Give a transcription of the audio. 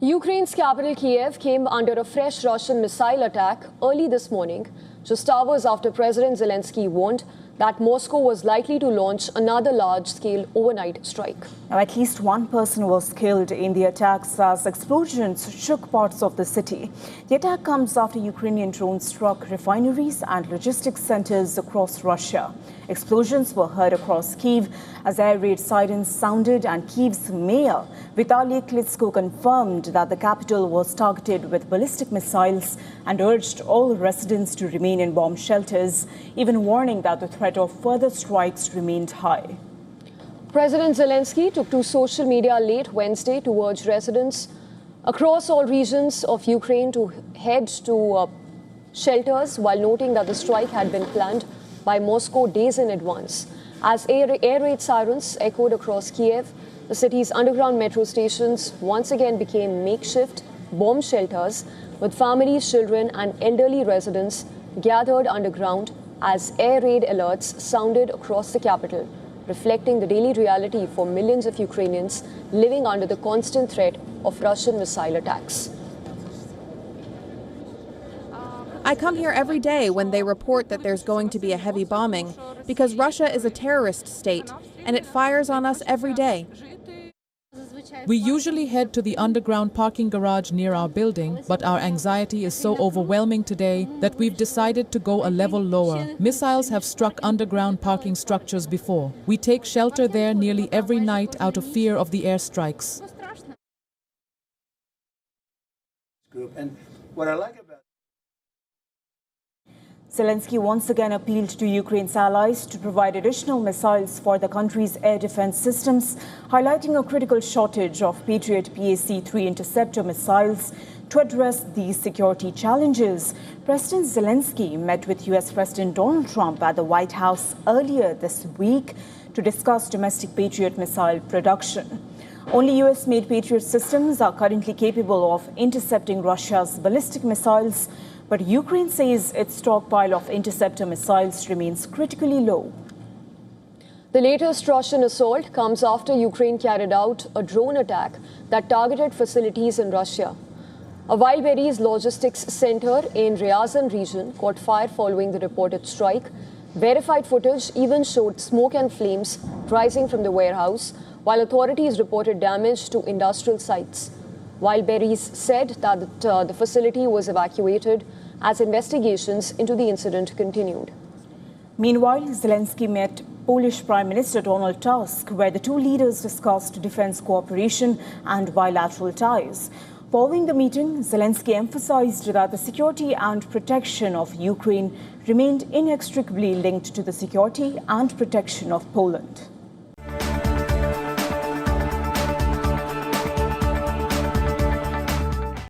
Ukraine's capital Kyiv came under a fresh Russian missile attack early this morning, just hours after President Zelensky warned that Moscow was likely to launch another large-scale overnight strike. Now, at least one person was killed in the attacks as explosions shook parts of the city. The attack comes after Ukrainian drones struck refineries and logistics centers across Russia. Explosions were heard across Kyiv as air raid sirens sounded, and Kyiv's mayor, Vitaly Klitschko, confirmed that the capital was targeted with ballistic missiles and urged all residents to remain in bomb shelters, even warning that the threat of further strikes remained high. President Zelensky took to social media late Wednesday to urge residents across all regions of Ukraine to head to shelters, while noting that the strike had been planned by Moscow days in advance. As air raid sirens echoed across Kyiv, the city's underground metro stations once again became makeshift bomb shelters, with families, children and elderly residents gathered underground as air raid alerts sounded across the capital, reflecting the daily reality for millions of Ukrainians living under the constant threat of Russian missile attacks. I come here every day when they report that there's going to be a heavy bombing, because Russia is a terrorist state and it fires on us every day. We usually head to the underground parking garage near our building, but our anxiety is so overwhelming today that we've decided to go a level lower. Missiles have struck underground parking structures before. We take shelter there nearly every night out of fear of the airstrikes. And what I like about Zelensky once again appealed to Ukraine's allies to provide additional missiles for the country's air defense systems, highlighting a critical shortage of Patriot PAC-3 interceptor missiles to address these security challenges. President Zelensky met with U.S. President Donald Trump at the White House earlier this week to discuss domestic Patriot missile production. Only U.S.-made Patriot systems are currently capable of intercepting Russia's ballistic missiles, but Ukraine says its stockpile of interceptor missiles remains critically low. The latest Russian assault comes after Ukraine carried out a drone attack that targeted facilities in Russia. A Wildberries logistics center in Ryazan region caught fire following the reported strike. Verified footage even showed smoke and flames rising from the warehouse, while authorities reported damage to industrial sites. Wildberries said that the facility was evacuated as investigations into the incident continued. Meanwhile, Zelensky met Polish Prime Minister Donald Tusk, where the two leaders discussed defense cooperation and bilateral ties. Following the meeting, Zelensky emphasized that the security and protection of Ukraine remained inextricably linked to the security and protection of Poland.